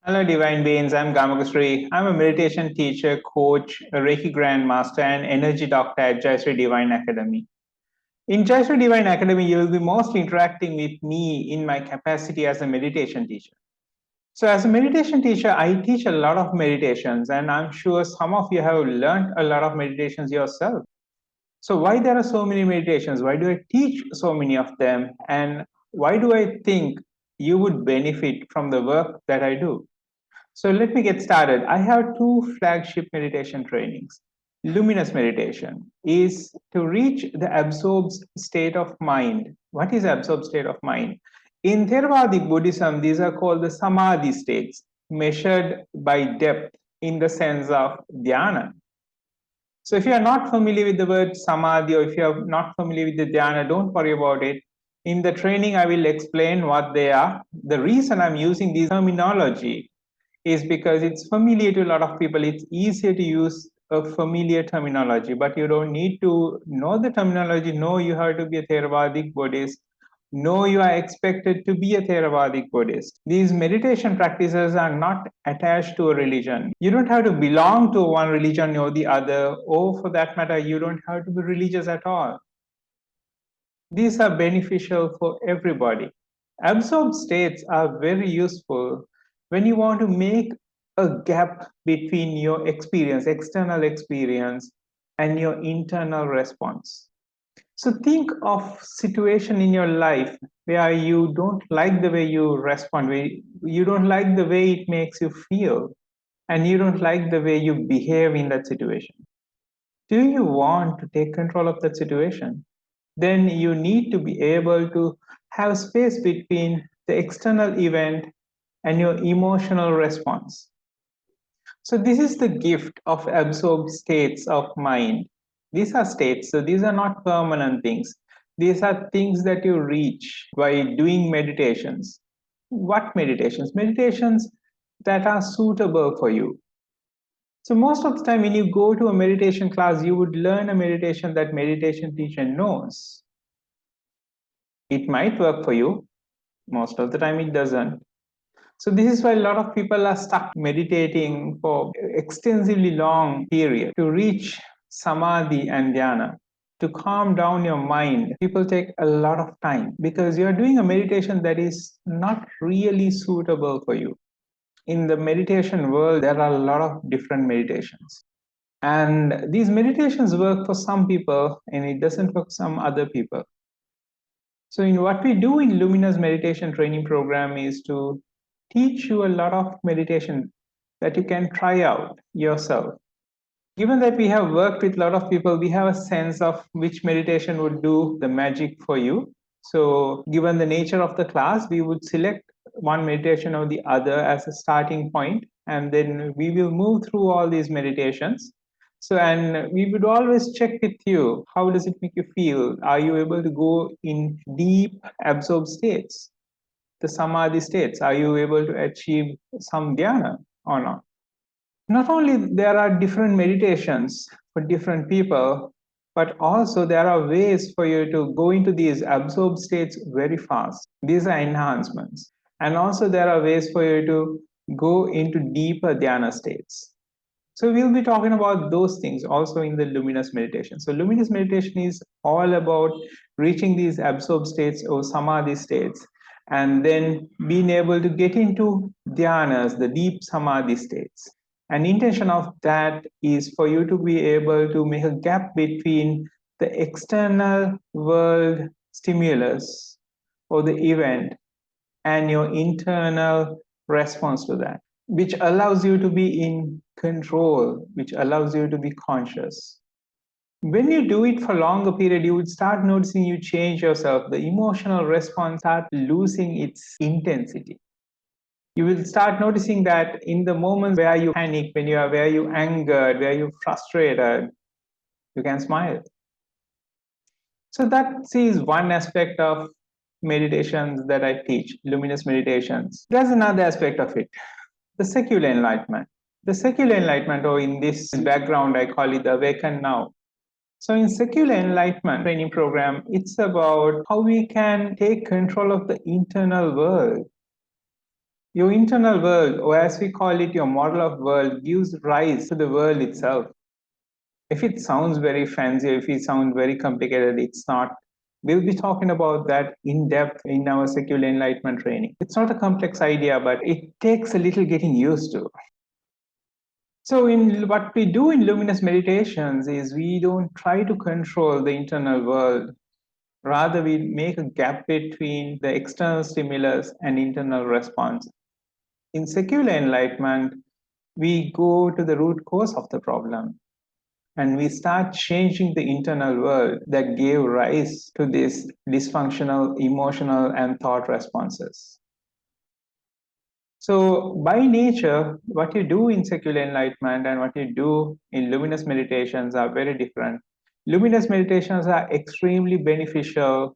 Hello, divine beings. I'm GamakaShri. I'm a meditation teacher, coach, a Reiki grandmaster, and energy doctor at JayaShri Divine Academy. In JayaShri Divine Academy, you will be mostly interacting with me in my capacity as a meditation teacher. So, as a meditation teacher, I teach a lot of meditations, and I'm sure some of you have learned a lot of meditations yourself. So, why there are so many meditations? Why do I teach so many of them? And why do I think you would benefit from the work that I do? So let me get started. I have two flagship meditation trainings. Luminous meditation is to reach the absorbed state of mind. What is absorbed state of mind? In Theravadic Buddhism, these are called the samadhi states, measured by depth in the sense of dhyana. So if you are not familiar with the word samadhi, or if you are not familiar with the dhyana, don't worry about it. In the training, I will explain what they are. The reason I'm using this terminology is because it's familiar to a lot of people. It's easier to use a familiar terminology, but you don't need to know the terminology. No, you have to be a Theravadic Buddhist. No, you are expected to be a Theravadic Buddhist. These meditation practices are not attached to a religion. You don't have to belong to one religion or the other, or for that matter, you don't have to be religious at all. These are beneficial for everybody. Absorbed states are very useful when you want to make a gap between your experience, external experience, and your internal response. So think of situation in your life where you don't like the way you respond, you don't like the way it makes you feel, and you don't like the way you behave in that situation. Do you want to take control of that situation? Then you need to be able to have space between the external event and your emotional response. So this is the gift of absorbed states of mind. These are states, so these are not permanent things. These are things that you reach by doing meditations. What meditations? Meditations that are suitable for you. So most of the time when you go to a meditation class, you would learn a meditation that meditation teacher knows. It might work for you. Most of the time it doesn't. So this is why a lot of people are stuck meditating for extensively long period to reach samadhi and dhyana. To calm down your mind, people take a lot of time because you're doing a meditation that is not really suitable for you. In the meditation world, there are a lot of different meditations. And these meditations work for some people and it doesn't work for some other people. So in what we do in Luminous Meditation Training Program is to teach you a lot of meditation that you can try out yourself. Given that we have worked with a lot of people, we have a sense of which meditation would do the magic for you. So given the nature of the class, we would select one meditation or the other as a starting point, and then we will move through all these meditations. So, and we would always check with you, how does it make you feel? Are you able to go in deep absorbed states, the samadhi states? Are you able to achieve some dhyana or not? Not only there are different meditations for different people, but also there are ways for you to go into these absorbed states very fast. These are enhancements. And also there are ways for you to go into deeper dhyana states. So we'll be talking about those things also in the luminous meditation. So luminous meditation is all about reaching these absorbed states or samadhi states, and then being able to get into dhyanas, the deep samadhi states. An intention of that is for you to be able to make a gap between the external world stimulus or the event and your internal response to that, which allows you to be in control, which allows you to be conscious. When you do it for a longer period, you would start noticing you change yourself. The emotional response starts losing its intensity. You will start noticing that in the moments where you panic, where you angered, where you're frustrated, you can smile. So that is one aspect of meditations that I teach, luminous meditations. There's another aspect of it, the secular enlightenment. The secular enlightenment, or in this background, I call it the awaken now. So in secular enlightenment training program, it's about how we can take control of the internal world. Your internal world, or as we call it, your model of world, gives rise to the world itself. If it sounds very fancy, if it sounds very complicated, it's not. We'll be talking about that in depth in our secular enlightenment training. It's not a complex idea, but it takes a little getting used to. So in what we do in luminous meditations is we don't try to control the internal world. Rather, we make a gap between the external stimulus and internal response. In secular enlightenment, we go to the root cause of the problem and we start changing the internal world that gave rise to these dysfunctional emotional and thought responses. So by nature, what you do in secular enlightenment and what you do in luminous meditations are very different. Luminous meditations are extremely beneficial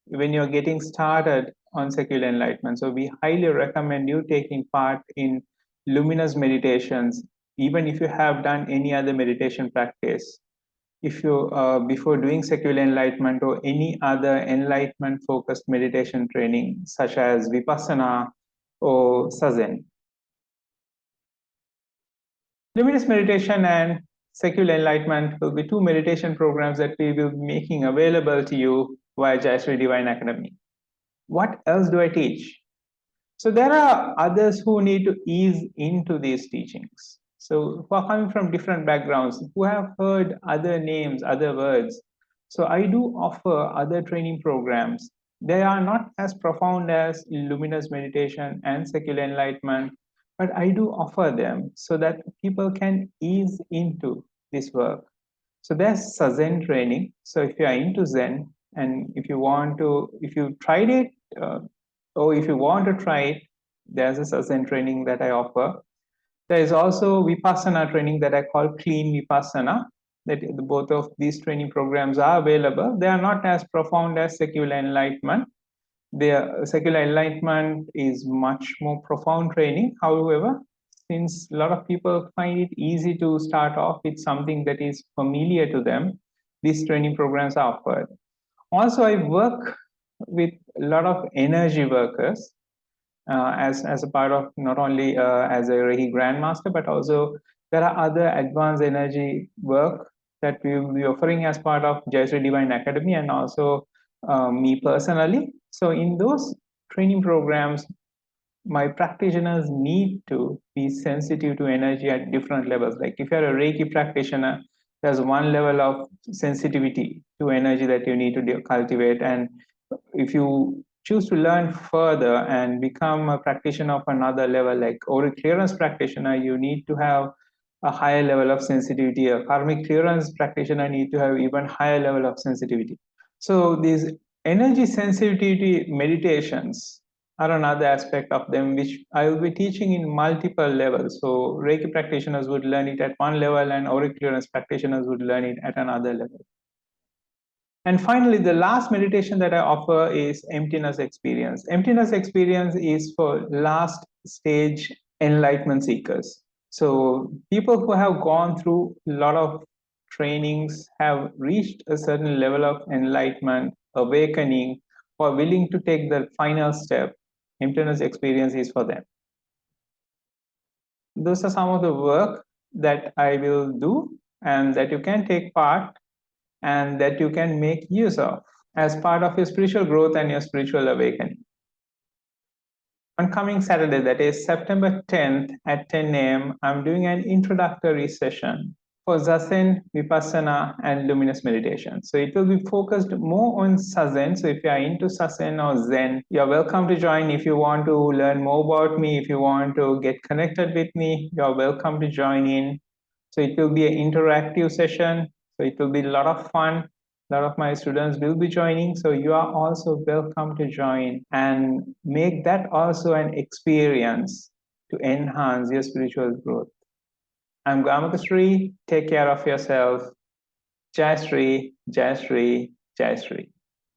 when you're getting started on secular enlightenment. So we highly recommend you taking part in luminous meditations, even if you have done any other meditation practice. If you, before doing secular enlightenment or any other enlightenment focused meditation training, such as Vipassana or Zazen. Luminous meditation and secular enlightenment will be two meditation programs that we will be making available to you via JayaShri Divine Academy. What else do I teach? So there are others who need to ease into these teachings. So who are coming from different backgrounds, who have heard other names, other words. So I do offer other training programs. They are not as profound as luminous meditation and secular enlightenment, but I do offer them so that people can ease into this work. So there's Zazen training. So if you are into Zen and if you tried it, or if you want to try it, there's a Zazen training that I offer. There is also Vipassana training that I call Clean Vipassana. That both of these training programs are available. They are not as profound as secular enlightenment. Secular enlightenment is much more profound training. However, since a lot of people find it easy to start off with something that is familiar to them, these training programs are offered. Also, I work with a lot of energy workers as a part of not only as a Reiki Grandmaster, but also there are other advanced energy work that we will be offering as part of JayaShri Divine Academy and also me personally. So in those training programs, my practitioners need to be sensitive to energy at different levels. Like if you're a Reiki practitioner, there's one level of sensitivity to energy that you need to cultivate. And if you choose to learn further and become a practitioner of another level, like auric clearance practitioner, you need to have a higher level of sensitivity. A karmic clearance practitioner need to have even higher level of sensitivity. So these energy sensitivity meditations are another aspect of them, which I will be teaching in multiple levels. So Reiki practitioners would learn it at one level and auric clearance practitioners would learn it at another level. And finally, the last meditation that I offer is emptiness experience. Emptiness experience is for last stage enlightenment seekers. So people who have gone through a lot of trainings, have reached a certain level of enlightenment, awakening, or willing to take the final step, emptiness experience is for them. Those are some of the work that I will do and that you can take part and that you can make use of as part of your spiritual growth and your spiritual awakening. On coming Saturday, that is September 10th at 10 a.m., I'm doing an introductory session for Zazen, Vipassana, and Luminous Meditation. So it will be focused more on Zazen. So if you are into Zazen or Zen, you're welcome to join. If you want to learn more about me, if you want to get connected with me, you're welcome to join in. So it will be an interactive session. So it will be a lot of fun. A lot of my students will be joining. So you are also welcome to join and make that also an experience to enhance your spiritual growth. I'm GamakaShri. Take care of yourself. Jai Shri, Jai Shri, Jai Shri.